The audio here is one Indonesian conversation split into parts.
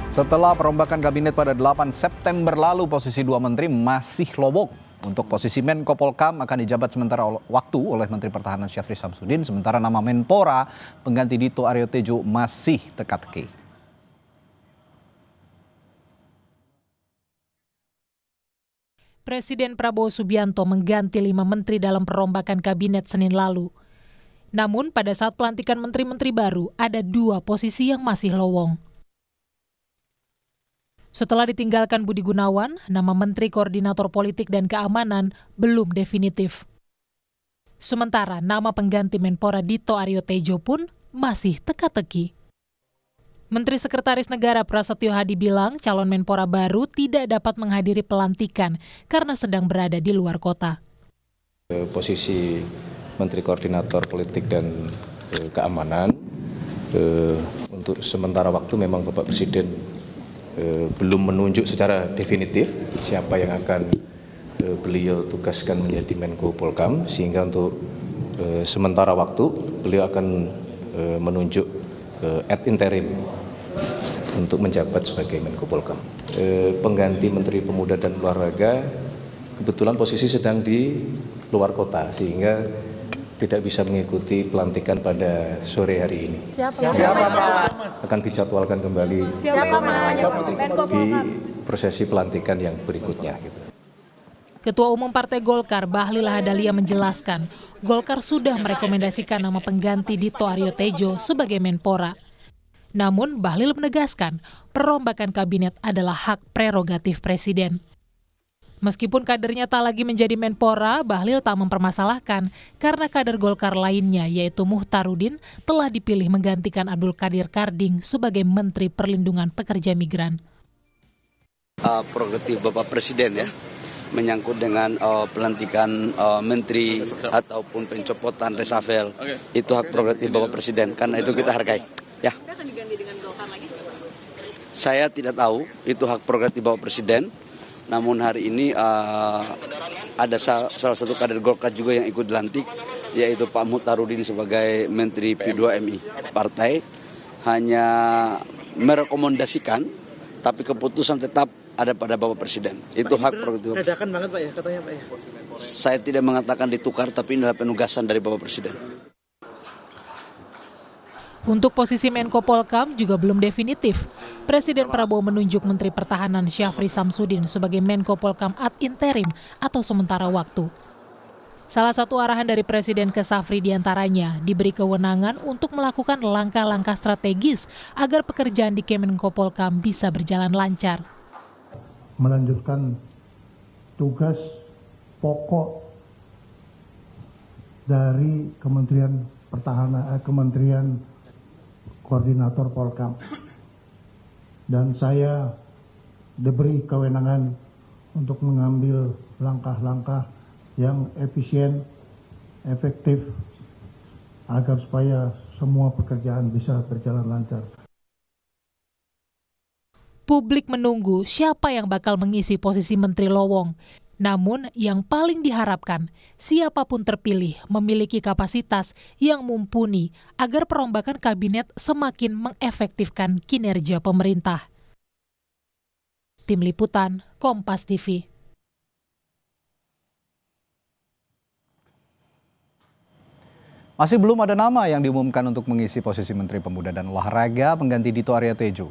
Setelah perombakan kabinet pada 8 September lalu, posisi dua menteri masih lowong. Untuk posisi Menko Polkam akan dijabat sementara waktu oleh Menteri Pertahanan Syafri Samsudin, sementara nama Menpora pengganti Dito Aryo Tejo masih teka-teki. Presiden Prabowo Subianto mengganti 5 menteri dalam perombakan kabinet Senin lalu. Namun pada saat pelantikan menteri-menteri baru, ada 2 posisi yang masih lowong. Setelah ditinggalkan Budi Gunawan, nama Menteri Koordinator Politik dan Keamanan belum definitif. Sementara nama pengganti Menpora Dito Aryo Tejo pun masih teka-teki. Menteri Sekretaris Negara Prasetyo Hadi bilang calon Menpora baru tidak dapat menghadiri pelantikan karena sedang berada di luar kota. Posisi Menteri Koordinator Politik dan Keamanan untuk sementara waktu memang Bapak Presiden belum menunjuk secara definitif siapa yang akan beliau tugaskan menjadi Menko Polkam, sehingga untuk sementara waktu beliau akan menunjuk ad interim untuk menjabat sebagai Menko Polkam. Pengganti Menteri Pemuda dan Olahraga kebetulan posisi sedang di luar kota sehingga tidak bisa mengikuti pelantikan pada sore hari ini. Siapa Pak? Akan dijadwalkan kembali di prosesi pelantikan yang berikutnya. Ketua Umum Partai Golkar Bahlil Lahadalia menjelaskan, Golkar sudah merekomendasikan nama pengganti Dito Aryo Tejo sebagai Menpora. Namun Bahlil menegaskan, perombakan kabinet adalah hak prerogatif Presiden. Meskipun kadernya tak lagi menjadi Menpora, Bahlil tak mempermasalahkan karena kader Golkar lainnya yaitu Muhtarudin telah dipilih menggantikan Abdul Qadir Karding sebagai Menteri Perlindungan Pekerja Migran. Prerogatif Bapak Presiden ya, menyangkut dengan pelantikan menteri ataupun pencopotan resafel, itu hak prerogatif Bapak Presiden, karena itu kita hargai. Ya. Akan diganti dengan Golkar lagi? Saya tidak tahu, itu hak prerogatif Bapak Presiden. Namun hari ini ada salah satu kader Golkar juga yang ikut dilantik, yaitu Pak Muhtarudin sebagai Menteri P2MI. Partai hanya merekomendasikan, tapi keputusan tetap ada pada Bapak Presiden. Itu hak prerogatif. Dadakan banget Pak ya, katanya Pak ya. Saya tidak mengatakan ditukar, tapi ini adalah penugasan dari Bapak Presiden. Untuk posisi Menko Polkam juga belum definitif. Presiden Prabowo menunjuk Menteri Pertahanan Syafri Samsudin sebagai Menko Polkam ad interim atau sementara waktu. Salah satu arahan dari Presiden ke Syafri diantaranya diberi kewenangan untuk melakukan langkah-langkah strategis agar pekerjaan di Kemenko Polkam bisa berjalan lancar. Melanjutkan tugas pokok dari Kementerian Pertahanan, Kementerian Koordinator Polkam, dan saya diberi kewenangan untuk mengambil langkah-langkah yang efisien, efektif, agar supaya semua pekerjaan bisa berjalan lancar. Publik menunggu siapa yang bakal mengisi posisi Menteri Lowong. Namun yang paling diharapkan, siapapun terpilih memiliki kapasitas yang mumpuni agar perombakan kabinet semakin mengefektifkan kinerja pemerintah. Tim Liputan, Kompas TV. Masih belum ada nama yang diumumkan untuk mengisi posisi Menteri Pemuda dan Olahraga pengganti Dito Aryo Tejo.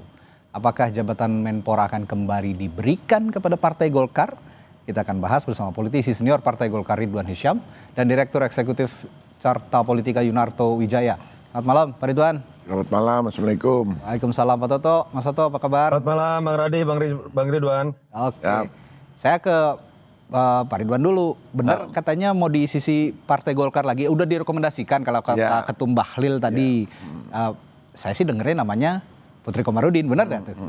Apakah jabatan Menpora akan kembali diberikan kepada Partai Golkar? Kita akan bahas bersama politisi senior Partai Golkar Ridwan Hisyam dan Direktur Eksekutif Carta Politika Yunarto Wijaya. Selamat malam Pak Ridwan. Selamat malam, Assalamualaikum. Waalaikumsalam Pak Toto. Mas Toto apa kabar? Selamat malam Bang Radi, Bang Ridwan. Oke. Saya ke Pak Ridwan dulu. Benar katanya mau di sisi Partai Golkar lagi. Udah direkomendasikan kalau kata Ketum Bahlil tadi. Saya sih dengerin namanya Putri Komarudin, benar nggak tuh?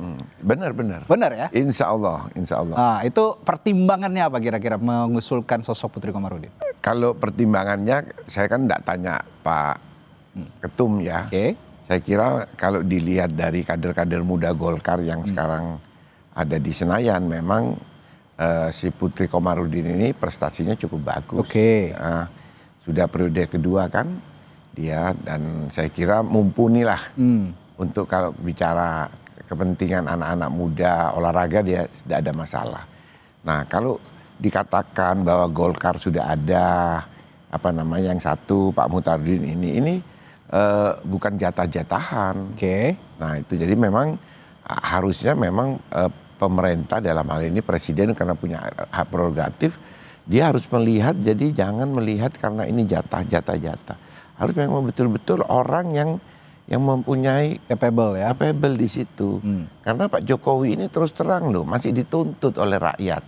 Benar. Benar ya? Insya Allah. Nah, itu pertimbangannya apa kira-kira mengusulkan sosok Putri Komarudin? Kalau pertimbangannya, saya kan nggak tanya Pak Ketum ya. Oke. Saya kira kalau dilihat dari kader-kader muda Golkar yang sekarang ada di Senayan, memang si Putri Komarudin ini prestasinya cukup bagus. Oke. Sudah periode kedua kan dia, dan saya kira mumpuni lah untuk kalau bicara kepentingan anak-anak muda, olahraga dia tidak ada masalah. Nah, kalau dikatakan bahwa Golkar sudah ada yang satu Pak Mutardin ini bukan jatah-jatahan. Oke. Nah, itu jadi memang harusnya memang pemerintah dalam hal ini presiden karena punya hak prerogatif, dia harus melihat, jadi jangan melihat karena ini jatah. Harus memang betul-betul orang yang mempunyai capable di situ. Karena Pak Jokowi ini terus terang loh masih dituntut oleh rakyat.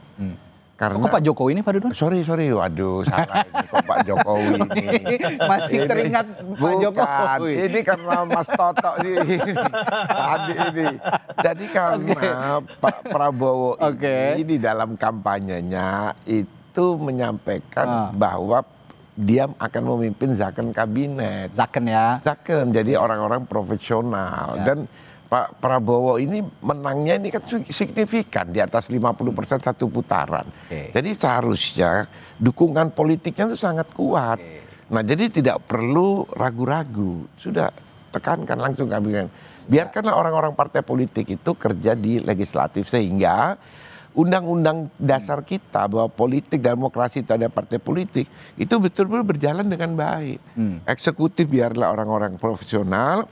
Karena Kok Pak Jokowi ini Pak Ridwan? Sorry, waduh salah ini kok Pak Jokowi ini. Masih teringat Pak Jokowi. Ini karena Mas Toto tadi ini. Jadi karena Pak Prabowo ini di dalam kampanyenya itu menyampaikan bahwa dia akan memimpin zakon kabinet. Zaken ya. Zaken, jadi orang-orang profesional. Dan Pak Prabowo ini menangnya ini kan signifikan di atas 50% satu putaran. Jadi seharusnya dukungan politiknya itu sangat kuat. Nah, jadi tidak perlu ragu-ragu. Sudah tekankan langsung kabinet. Biarkanlah orang-orang partai politik itu kerja di legislatif sehingga undang-undang dasar kita bahwa politik demokrasi itu ada partai politik itu betul-betul berjalan dengan baik. Eksekutif biarlah orang-orang profesional.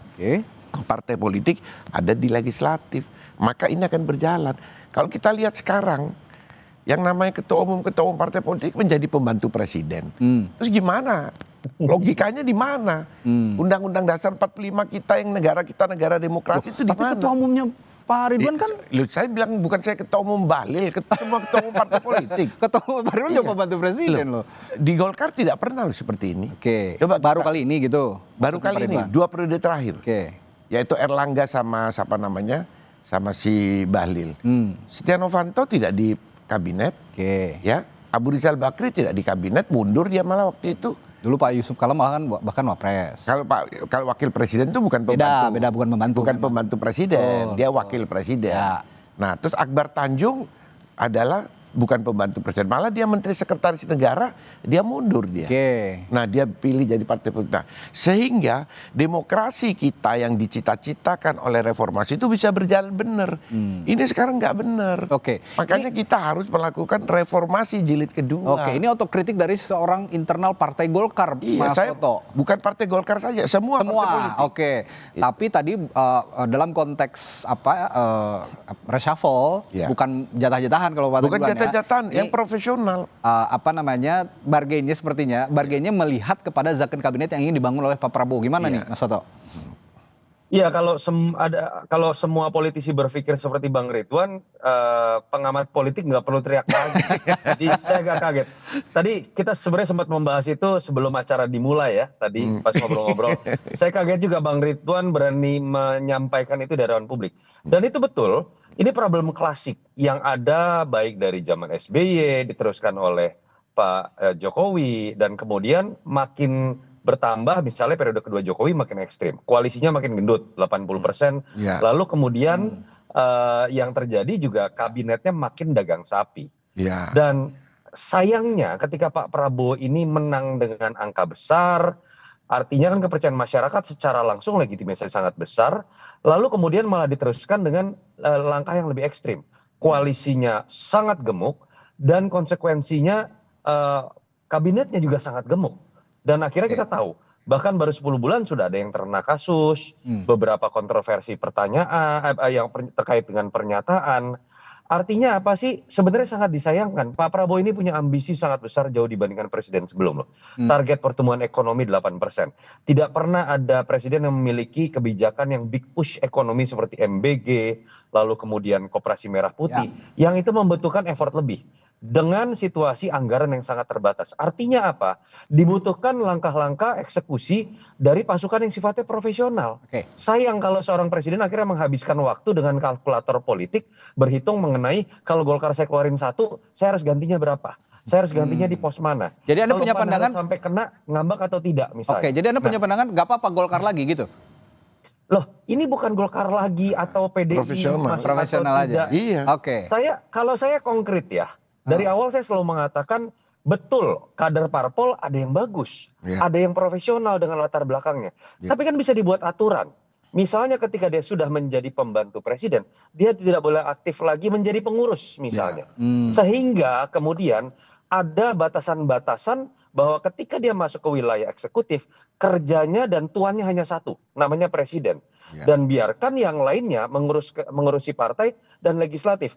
Partai politik ada di legislatif, maka ini akan berjalan. Kalau kita lihat sekarang, yang namanya ketua umum partai politik menjadi pembantu presiden. Terus gimana? Logikanya di mana? Undang-undang dasar 45 kita yang negara demokrasi itu di mana? Tapi ketua umumnya Pak Ridwan kan? Saya bilang bukan saya ketua umum Bahlil, semua ketua umum partai politik. Ketua umum Pak Ridwan juga pembantu presiden loh. Di Golkar tidak pernah seperti ini. Coba baru kali ini gitu. Baru kali ini, 2 periode terakhir. Yaitu Erlangga sama sama si Bahlil. Setia Novanto tidak di kabinet, ya. Abu Rizal Bakri tidak di kabinet, mundur dia malah waktu itu. Dulu Pak Yusuf Kala bahkan wapres. Kalau wakil presiden itu bukan pembantu. Beda bukan pembantu. Bukan pembantu presiden, dia wakil presiden. Nah, terus Akbar Tanjung adalah bukan pembantu presiden, malah dia menteri sekretaris negara, dia mundur dia. Nah, dia pilih jadi partai politik. Nah, sehingga demokrasi kita yang dicita-citakan oleh reformasi itu bisa berjalan benar. Ini sekarang nggak benar. Makanya kita harus melakukan reformasi jilid kedua. Ini otokritik dari seorang internal partai Golkar, Mas Toto. Bukan partai Golkar saja, semua partai politik. Tapi tadi dalam konteks reshuffle, bukan jatah-jatahan kalau Pak bukan jatah-jatahan, yang profesional. Bargainnya sepertinya, melihat kepada zakon kabinet yang ingin dibangun oleh Pak Prabowo. Gimana nih, Mas Toto? Iya, kalau semua politisi berpikir seperti Bang Ridwan, pengamat politik nggak perlu teriak lagi. Jadi saya agak kaget. Tadi kita sebenarnya sempat membahas itu sebelum acara dimulai ya. Tadi pas ngobrol-ngobrol, saya kaget juga Bang Ridwan berani menyampaikan itu di hadapan publik. Dan itu betul. Ini problem klasik yang ada baik dari zaman SBY, diteruskan oleh Pak Jokowi, dan kemudian makin bertambah misalnya periode kedua Jokowi makin ekstrim. Koalisinya makin gendut, 80%. Lalu kemudian yang terjadi juga kabinetnya makin dagang sapi. Dan sayangnya ketika Pak Prabowo ini menang dengan angka besar, artinya kan kepercayaan masyarakat secara langsung legitimasinya sangat besar, lalu kemudian malah diteruskan dengan langkah yang lebih ekstrim. Koalisinya sangat gemuk dan konsekuensinya kabinetnya juga sangat gemuk. Dan akhirnya kita tahu, bahkan baru 10 bulan sudah ada yang terkena kasus, beberapa kontroversi pertanyaan yang terkait dengan pernyataan. Artinya apa sih? Sebenarnya sangat disayangkan. Pak Prabowo ini punya ambisi sangat besar jauh dibandingkan presiden sebelum loh. Target pertumbuhan ekonomi 8%. Tidak pernah ada presiden yang memiliki kebijakan yang big push ekonomi seperti MBG, lalu kemudian Koperasi Merah Putih, yang itu membutuhkan effort lebih. Dengan situasi anggaran yang sangat terbatas. Artinya apa? Dibutuhkan langkah-langkah eksekusi dari pasukan yang sifatnya profesional. Sayang kalau seorang presiden akhirnya menghabiskan waktu dengan kalkulator politik, berhitung mengenai kalau Golkar saya keluarin 1, saya harus gantinya berapa? Saya harus gantinya di pos mana? Jadi Anda punya pandangan sampai kena ngambak atau tidak misalnya. Jadi Anda punya pandangan nggak apa-apa Golkar lagi gitu? Loh, ini bukan Golkar lagi atau PDI profesional aja. Kalau saya konkret ya. Dari awal saya selalu mengatakan betul kader parpol ada yang bagus, ada yang profesional dengan latar belakangnya. Tapi kan bisa dibuat aturan. Misalnya ketika dia sudah menjadi pembantu presiden, dia tidak boleh aktif lagi menjadi pengurus misalnya. Sehingga kemudian ada batasan-batasan bahwa ketika dia masuk ke wilayah eksekutif, kerjanya dan tuannya hanya satu, namanya presiden. Dan biarkan yang lainnya mengurusi partai dan legislatif.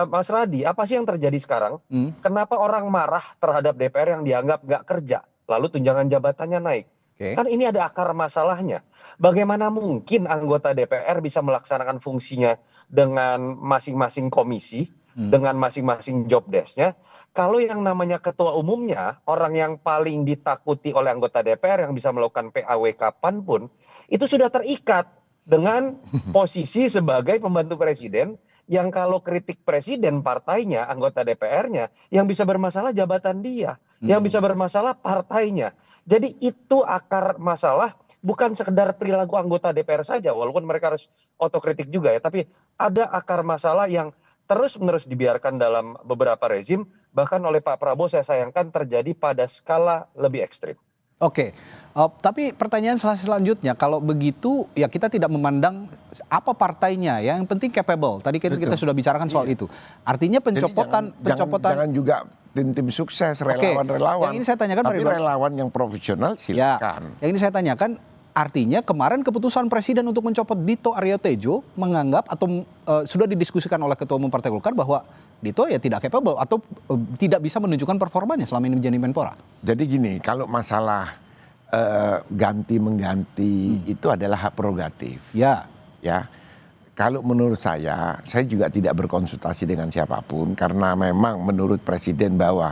Mas Radi, apa sih yang terjadi sekarang? Kenapa orang marah terhadap DPR yang dianggap nggak kerja, lalu tunjangan jabatannya naik? Kan ini ada akar masalahnya. Bagaimana mungkin anggota DPR bisa melaksanakan fungsinya dengan masing-masing komisi, dengan masing-masing job desk-nya, kalau yang namanya ketua umumnya, orang yang paling ditakuti oleh anggota DPR yang bisa melakukan PAW kapanpun, itu sudah terikat dengan posisi sebagai pembantu presiden, yang kalau kritik presiden partainya, anggota DPR-nya, yang bisa bermasalah jabatan dia, yang bisa bermasalah partainya. Jadi itu akar masalah, bukan sekedar perilaku anggota DPR saja, walaupun mereka harus otokritik juga ya, tapi ada akar masalah yang terus-menerus dibiarkan dalam beberapa rezim, bahkan oleh Pak Prabowo saya sayangkan terjadi pada skala lebih ekstrim. Oke, tapi pertanyaan selanjutnya, kalau begitu ya kita tidak memandang apa partainya, yang penting capable. Tadi kita sudah bicarakan soal itu. Artinya pencopotan. Jangan juga tim-tim sukses, relawan-relawan. Yang ini saya tanyakan, tapi relawan yang profesional silakan. Yang ini saya tanyakan, artinya kemarin keputusan Presiden untuk mencopot Dito Aryo Tejo menganggap atau sudah didiskusikan oleh Ketua Umum Partai Golkar bahwa Dito ya tidak capable atau tidak bisa menunjukkan performanya selama ini menjadi Menpora. Jadi gini, kalau masalah ganti-mengganti itu adalah hak prerogatif. Ya. Kalau menurut saya juga tidak berkonsultasi dengan siapapun karena memang menurut Presiden bahwa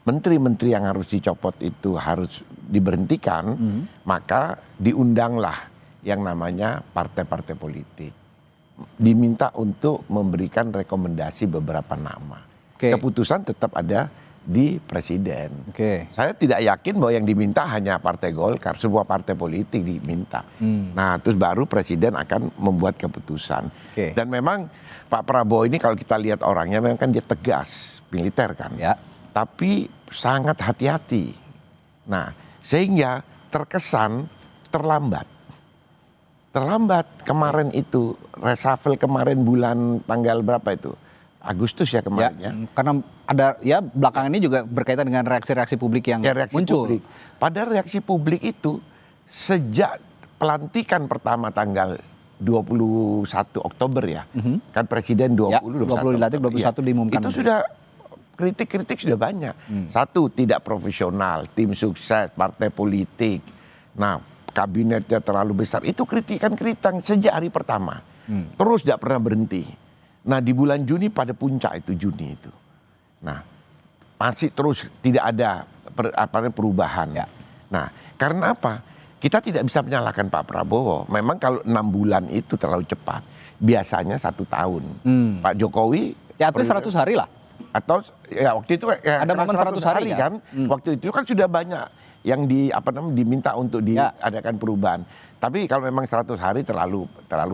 menteri-menteri yang harus dicopot itu harus diberhentikan, maka diundanglah yang namanya partai-partai politik. Diminta untuk memberikan rekomendasi beberapa nama. Keputusan tetap ada di Presiden. Saya tidak yakin bahwa yang diminta hanya Partai Golkar, sebuah partai politik diminta. Nah, terus baru Presiden akan membuat keputusan. Dan memang Pak Prabowo ini kalau kita lihat orangnya memang kan dia tegas, militer kan. Tapi sangat hati-hati. Nah, sehingga terkesan terlambat. Kemarin itu, reshuffle kemarin bulan tanggal berapa itu? Agustus ya kemarin ya. Karena ada ya belakangan ini juga berkaitan dengan reaksi-reaksi publik yang muncul. Padahal reaksi publik itu sejak pelantikan pertama tanggal 21 Oktober ya. Kan Presiden 20 dilantik, 21 diumumkan. Itu sudah kritik-kritik sudah banyak. Satu, tidak profesional, tim sukses, partai politik. Nah, kabinetnya terlalu besar. Itu kritikan-kritikan sejak hari pertama. Terus tidak pernah berhenti. Nah, di bulan Juni pada puncak itu, Juni itu. Nah, masih terus tidak ada perubahan. Nah, karena apa? Kita tidak bisa menyalahkan Pak Prabowo. Memang kalau 6 bulan itu terlalu cepat. Biasanya 1 tahun. Pak Jokowi... Ya, itu 100 hari lah. Atau ya waktu itu ada momen 100 hari kan. Waktu itu kan sudah banyak yang diminta untuk diadakan perubahan. Tapi kalau memang 100 hari terlalu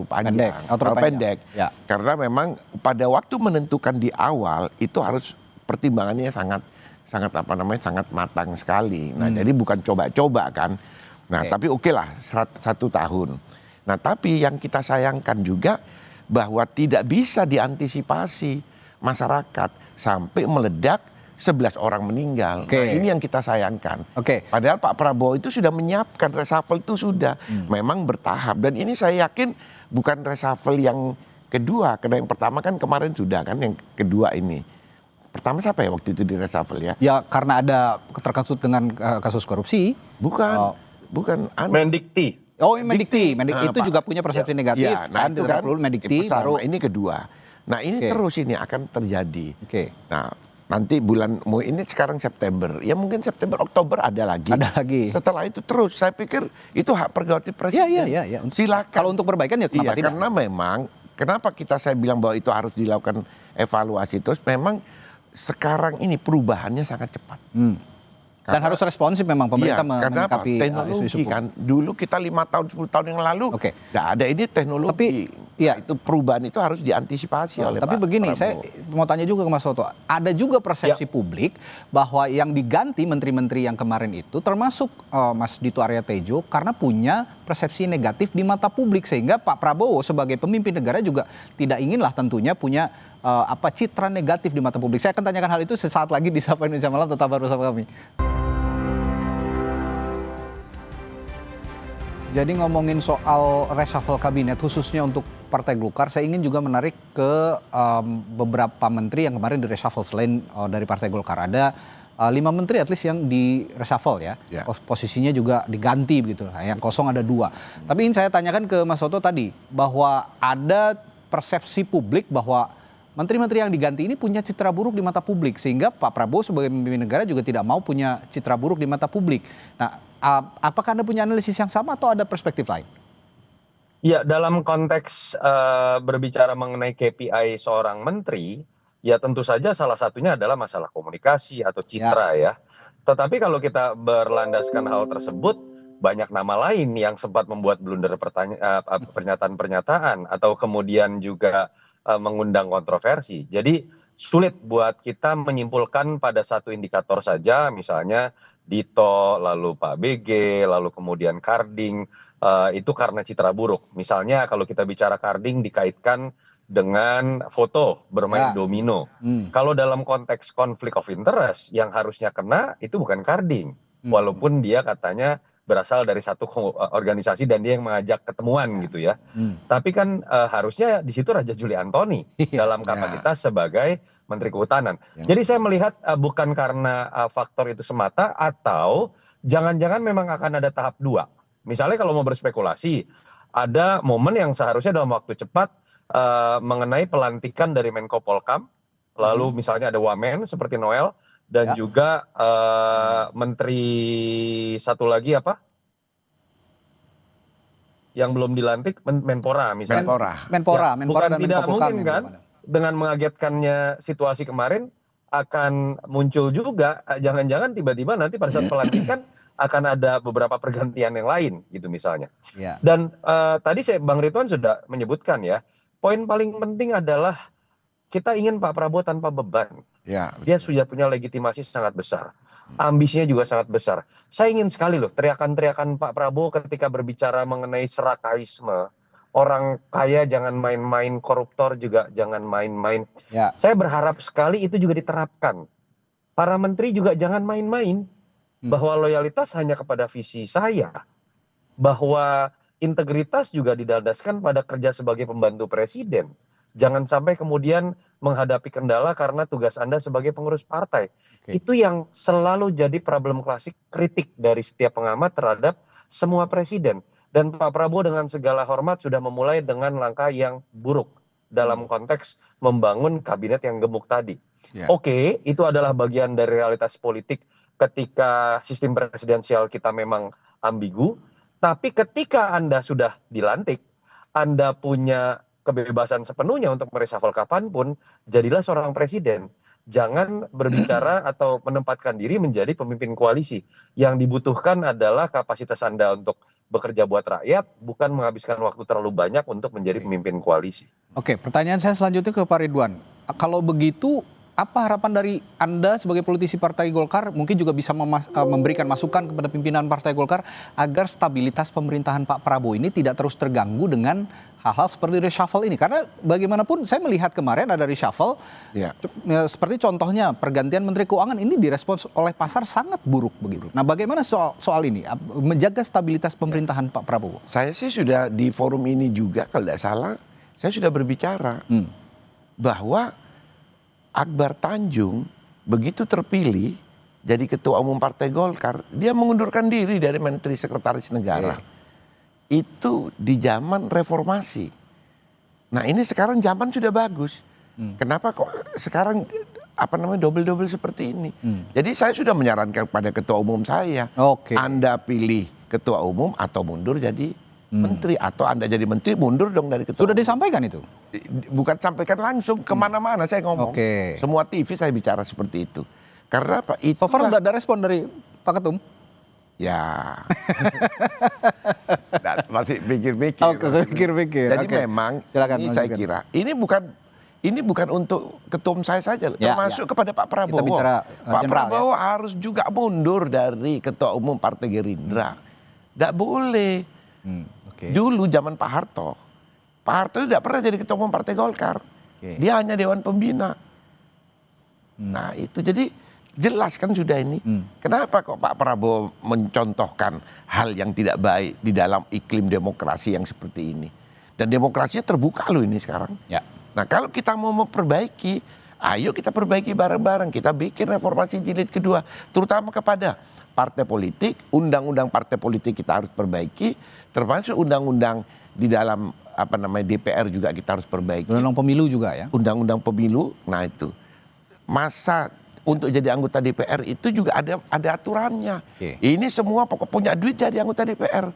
panjang, terlalu pendek. Karena memang pada waktu menentukan di awal itu harus pertimbangannya sangat matang sekali. Nah, jadi bukan coba-coba kan. Nah, tapi oke lah 1 tahun. Nah, tapi yang kita sayangkan juga bahwa tidak bisa diantisipasi masyarakat sampai meledak 11 orang meninggal. Nah, ini yang kita sayangkan. Padahal Pak Prabowo itu sudah menyiapkan reshuffle itu sudah memang bertahap. Dan ini saya yakin bukan reshuffle yang kedua. Karena yang pertama kan kemarin sudah kan, yang kedua ini. Pertama siapa ya waktu itu di reshuffle ya? Ya karena ada terkait dengan kasus korupsi. Bukan. Mendikti. Oh, Mendikti itu juga punya persepsi negatif. Nah, itu kan perlu Mendikti baru ini kedua. Nah, ini terus ini akan terjadi. Nah, nanti bulan ini sekarang September, ya mungkin September Oktober ada lagi. Setelah itu terus, saya pikir itu hak prerogatif Presiden. Iya. Silakan. Kalau untuk perbaikan ya kenapa tidak? Karena memang kenapa saya bilang bahwa itu harus dilakukan evaluasi terus. Memang sekarang ini perubahannya sangat cepat. Dan harus responsif memang pemerintah menyikapi teknologi isu kan. Dulu kita 5 tahun 10 tahun yang lalu nggak ada ini teknologi. Tapi Iya. Nah, itu perubahan itu harus diantisipasi oleh Tapi Pak begini, Prabowo. saya mau tanya juga ke Mas Soto. Ada juga persepsi publik bahwa yang diganti menteri-menteri yang kemarin itu termasuk Mas Dito Arya Tejo karena punya persepsi negatif di mata publik, sehingga Pak Prabowo sebagai pemimpin negara juga tidak inginlah tentunya punya citra negatif di mata publik. Saya akan tanyakan hal itu sesaat lagi di Sapa Indonesia Malam, tetap bersama kami. Jadi ngomongin soal reshuffle kabinet khususnya untuk Partai Golkar, saya ingin juga menarik ke beberapa menteri yang kemarin di reshuffle selain dari Partai Golkar. Ada 5 menteri at least yang di reshuffle ya. Posisinya juga diganti begitu. Nah, yang kosong ada 2. Tapi ingin saya tanyakan ke Mas Soto tadi bahwa ada persepsi publik bahwa menteri-menteri yang diganti ini punya citra buruk di mata publik, sehingga Pak Prabowo sebagai pemimpin negara juga tidak mau punya citra buruk di mata publik. Nah, apakah Anda punya analisis yang sama atau ada perspektif lain? Ya, dalam konteks berbicara mengenai KPI seorang menteri, ya tentu saja salah satunya adalah masalah komunikasi atau citra ya. Tetapi kalau kita berlandaskan hal tersebut, banyak nama lain yang sempat membuat blunder pernyataan-pernyataan atau kemudian juga mengundang kontroversi. Jadi sulit buat kita menyimpulkan pada satu indikator saja, misalnya Dito, lalu Pak BG, lalu kemudian Karding, itu karena citra buruk. Misalnya kalau kita bicara Karding dikaitkan dengan foto bermain domino. Kalau dalam konteks konflik of interest yang harusnya kena itu bukan Karding. Walaupun dia katanya berasal dari satu organisasi dan dia yang mengajak ketemuan gitu ya. Tapi kan harusnya di situ Raja Juli Antoni dalam kapasitas sebagai Menteri Kehutanan. Jadi saya melihat bukan karena faktor itu semata, atau jangan-jangan memang akan ada tahap 2. Misalnya kalau mau berspekulasi, ada momen yang seharusnya dalam waktu cepat mengenai pelantikan dari Menko Polkam, lalu misalnya ada Wamen seperti Noel, dan juga menteri satu lagi apa yang belum dilantik, Menpora misalnya. Menpora Bukan dan tidak Menko Polkam mungkin kan dengan mengagetkannya situasi kemarin akan muncul juga jangan-jangan tiba-tiba nanti pada saat pelantikan akan ada beberapa pergantian yang lain gitu misalnya. Dan tadi Bang Ridwan sudah menyebutkan ya, poin paling penting adalah kita ingin Pak Prabowo tanpa beban. Dia sudah punya legitimasi sangat besar. Ambisinya juga sangat besar. Saya ingin sekali loh teriakan-teriakan Pak Prabowo ketika berbicara mengenai serakaisme. Orang kaya jangan main-main, koruptor juga jangan main-main. Saya berharap sekali itu juga diterapkan. Para menteri juga jangan main-main. Bahwa loyalitas hanya kepada visi saya. Bahwa integritas juga didasarkan pada kerja sebagai pembantu presiden. Jangan sampai kemudian menghadapi kendala karena tugas Anda sebagai pengurus partai. Itu yang selalu jadi problem klasik kritik dari setiap pengamat terhadap semua presiden. Dan Pak Prabowo dengan segala hormat sudah memulai dengan langkah yang buruk dalam konteks membangun kabinet yang gemuk tadi. Oke, itu adalah bagian dari realitas politik ketika sistem presidensial kita memang ambigu. Tapi ketika Anda sudah dilantik, Anda punya kebebasan sepenuhnya untuk mereshuffle kapanpun, jadilah seorang presiden. Jangan berbicara atau menempatkan diri menjadi pemimpin koalisi. Yang dibutuhkan adalah kapasitas Anda untuk bekerja buat rakyat, bukan menghabiskan waktu terlalu banyak untuk menjadi pemimpin koalisi. Oke, pertanyaan saya selanjutnya ke Pak Ridwan. Kalau begitu, apa harapan dari Anda sebagai politisi Partai Golkar, mungkin juga bisa memberikan masukan kepada pimpinan Partai Golkar agar stabilitas pemerintahan Pak Prabowo ini tidak terus terganggu dengan hal-hal seperti reshuffle ini? Karena bagaimanapun saya melihat kemarin ada reshuffle, seperti contohnya pergantian Menteri Keuangan ini direspons oleh pasar sangat buruk begitu. Nah, bagaimana soal ini menjaga stabilitas pemerintahan Pak Prabowo? Saya sih sudah di forum ini juga kalau tidak salah, saya sudah berbicara bahwa Akbar Tanjung begitu terpilih jadi ketua umum Partai Golkar, dia mengundurkan diri dari Menteri Sekretaris Negara. Itu di zaman reformasi. Nah, ini sekarang zaman sudah bagus. Kenapa kok sekarang double-double seperti ini? Jadi saya sudah menyarankan kepada ketua umum saya, Anda pilih ketua umum atau mundur jadi menteri, atau Anda jadi menteri mundur dong dari ketua. Sudah disampaikan itu? Bukan sampaikan langsung, kemana-mana saya ngomong. Semua TV saya bicara seperti itu. Karena apa? So far udah ada respon dari Pak Ketum? Ya. Nah, masih pikir-pikir. Oh, saya pikir-pikir. Jadi Oke. memang Silakan, ini Bang saya Jupiter. kira ini bukan untuk ketum saya saja, Ya, termasuk ya. kepada Pak Prabowo. Kita bicara, Pak general, Prabowo harus juga mundur dari ketua umum Partai Gerindra. Tidak boleh. Oke. Dulu zaman Pak Harto tidak pernah jadi ketua umum Partai Golkar. Oke. Dia hanya Dewan Pembina. Nah itu jadi jelas kan sudah ini. Kenapa kok Pak Prabowo mencontohkan hal yang tidak baik di dalam iklim demokrasi yang seperti ini. Dan demokrasinya terbuka loh ini sekarang. Ya. Nah kalau kita mau memperbaiki, ayo kita perbaiki bareng-bareng. Kita bikin reformasi jilid kedua. Terutama kepada partai politik, undang-undang partai politik kita harus perbaiki. Termasuk undang-undang di dalam DPR juga kita harus perbaiki. Undang-undang pemilu juga ya. Undang-undang pemilu, nah itu. Masa untuk jadi anggota DPR itu juga ada aturannya. Oke. Ini semua pokok punya duit jadi anggota DPR.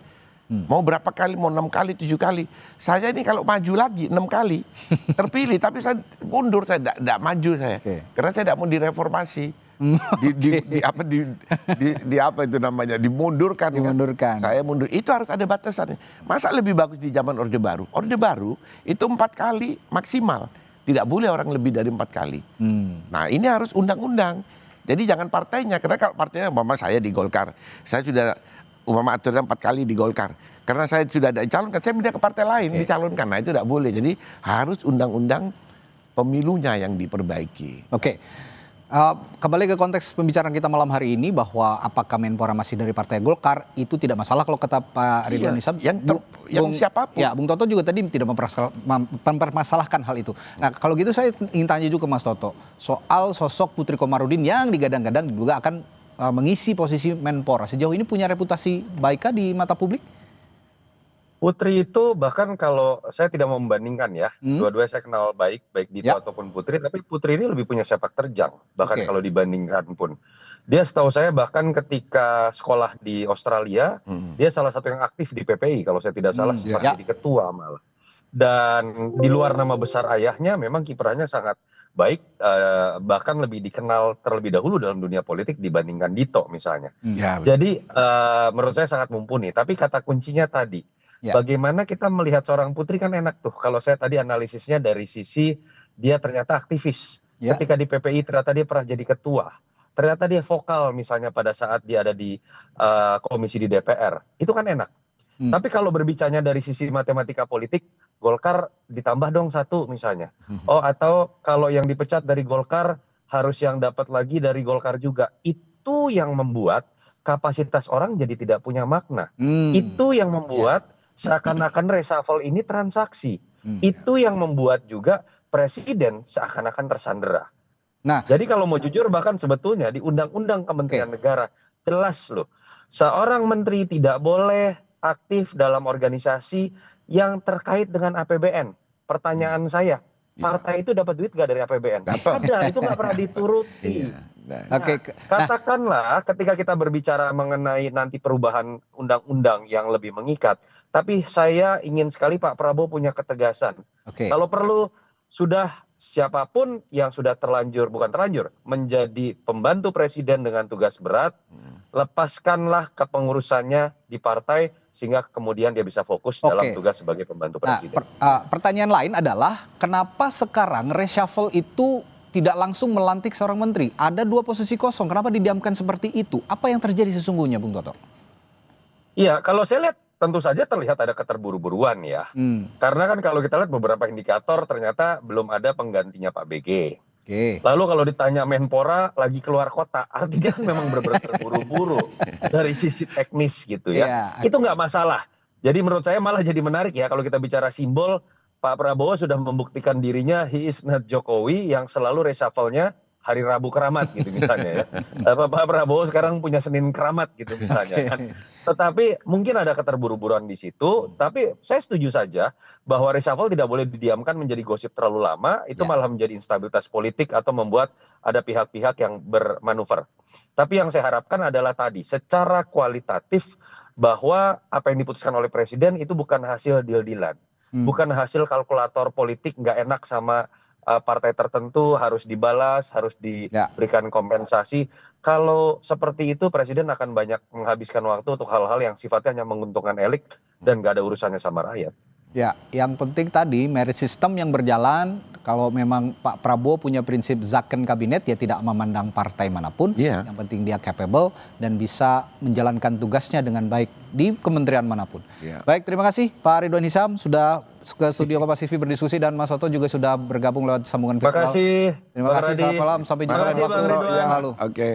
Mau berapa kali, mau 6 kali, 7 kali. Saya ini kalau maju lagi 6 kali terpilih, tapi saya mundur, saya tidak maju saya. Oke. Karena saya tidak mau direformasi. Dimundurkan. Dimundurkan. Kan? Saya mundur. Itu harus ada batasannya. Masa lebih bagus di zaman Orde Baru? Orde Baru itu 4 kali maksimal. Tidak boleh orang lebih dari 4 kali. Nah ini harus undang-undang. Jadi jangan partainya. Karena kalau partainya, umpama saya di Golkar, saya sudah aturan 4 kali di Golkar. Karena saya sudah ada dicalonkan, saya pindah ke partai lain dicalonkan. Nah itu tidak boleh. Jadi harus undang-undang pemilunya yang diperbaiki. Oke. Kembali ke konteks pembicaraan kita malam hari ini bahwa apakah Menpora masih dari Partai Golkar itu tidak masalah kalau kata Pak Ridwan Hisap. Yang siapapun. Ya, Bung Toto juga tadi tidak mempermasalahkan hal itu. Nah, kalau gitu saya ingin tanya juga ke Mas Toto soal sosok Putri Komarudin yang digadang-gadang juga akan mengisi posisi Menpora. Sejauh ini punya reputasi baikkah di mata publik? Putri itu bahkan kalau saya tidak mau membandingkan ya, dua-duanya saya kenal baik Dito ataupun Putri, tapi Putri ini lebih punya sepak terjang, bahkan kalau dibandingkan pun. Dia setahu saya bahkan ketika sekolah di Australia, dia salah satu yang aktif di PPI, kalau saya tidak salah sempat jadi ketua malah. Dan di luar nama besar ayahnya, memang kiprahnya sangat baik, bahkan lebih dikenal terlebih dahulu dalam dunia politik dibandingkan Dito misalnya. Jadi menurut saya sangat mumpuni, tapi kata kuncinya tadi, bagaimana kita melihat seorang Putri kan enak tuh. Kalau saya tadi analisisnya dari sisi dia ternyata aktivis. Ketika di PPI ternyata dia pernah jadi ketua. Ternyata dia vokal misalnya pada saat dia ada di komisi di DPR. Itu kan enak. Tapi kalau berbicaranya dari sisi matematika politik, Golkar ditambah dong 1 misalnya. Oh atau kalau yang dipecat dari Golkar harus yang dapat lagi dari Golkar juga. Itu yang membuat kapasitas orang jadi tidak punya makna. Itu yang membuat seakan-akan reshuffle ini transaksi. Itu yang membuat juga presiden seakan-akan tersandera. Nah, jadi kalau mau jujur bahkan sebetulnya di Undang-Undang Kementerian Negara jelas loh. Seorang menteri tidak boleh aktif dalam organisasi yang terkait dengan APBN. Pertanyaan saya, partai itu dapat duit gak dari APBN? Ada, itu nggak pernah dituruti. Nah, katakanlah ketika kita berbicara mengenai nanti perubahan undang-undang yang lebih mengikat, tapi saya ingin sekali Pak Prabowo punya ketegasan. Kalau perlu sudah siapapun yang sudah bukan terlanjur, menjadi pembantu presiden dengan tugas berat, lepaskanlah kepengurusannya di partai sehingga kemudian dia bisa fokus dalam tugas sebagai pembantu presiden. Pertanyaan lain adalah kenapa sekarang reshuffle itu tidak langsung melantik seorang menteri? Ada 2 posisi kosong, kenapa didiamkan seperti itu? Apa yang terjadi sesungguhnya, Bung Toto? Iya, kalau saya lihat tentu saja terlihat ada keterburu-buruan ya. Karena kan kalau kita lihat beberapa indikator ternyata belum ada penggantinya Pak BG. Lalu kalau ditanya Menpora lagi keluar kota, artinya kan memang benar-benar terburu-buru dari sisi teknis gitu ya. Itu nggak masalah. Jadi menurut saya malah jadi menarik ya kalau kita bicara simbol, Pak Prabowo sudah membuktikan dirinya he is not Jokowi yang selalu reshuffle-nya hari Rabu keramat gitu misalnya ya. Pak Prabowo sekarang punya Senin keramat gitu misalnya kan. Tetapi mungkin ada keterburu-buruan di situ, tapi saya setuju saja bahwa reshuffle tidak boleh didiamkan menjadi gosip terlalu lama, itu malah menjadi instabilitas politik atau membuat ada pihak-pihak yang bermanuver. Tapi yang saya harapkan adalah tadi, secara kualitatif bahwa apa yang diputuskan oleh presiden itu bukan hasil deal-dealan. Bukan hasil kalkulator politik nggak enak sama partai tertentu harus dibalas, harus diberikan kompensasi. Kalau seperti itu Presiden akan banyak menghabiskan waktu untuk hal-hal yang sifatnya hanya menguntungkan elit dan nggak ada urusannya sama rakyat. Ya, yang penting tadi merit system yang berjalan. Kalau memang Pak Prabowo punya prinsip zakon kabinet, ya tidak memandang partai manapun. Yang penting dia capable dan bisa menjalankan tugasnya dengan baik di kementerian manapun. Baik, terima kasih Pak Ridwan Hisam sudah ke studio Kompas TV berdiskusi, dan Mas Soto juga sudah bergabung lewat sambungan virtual. Terima kasih. Terima kasih, selamat malam, sampai jumpa di waktu yang lalu. Oke.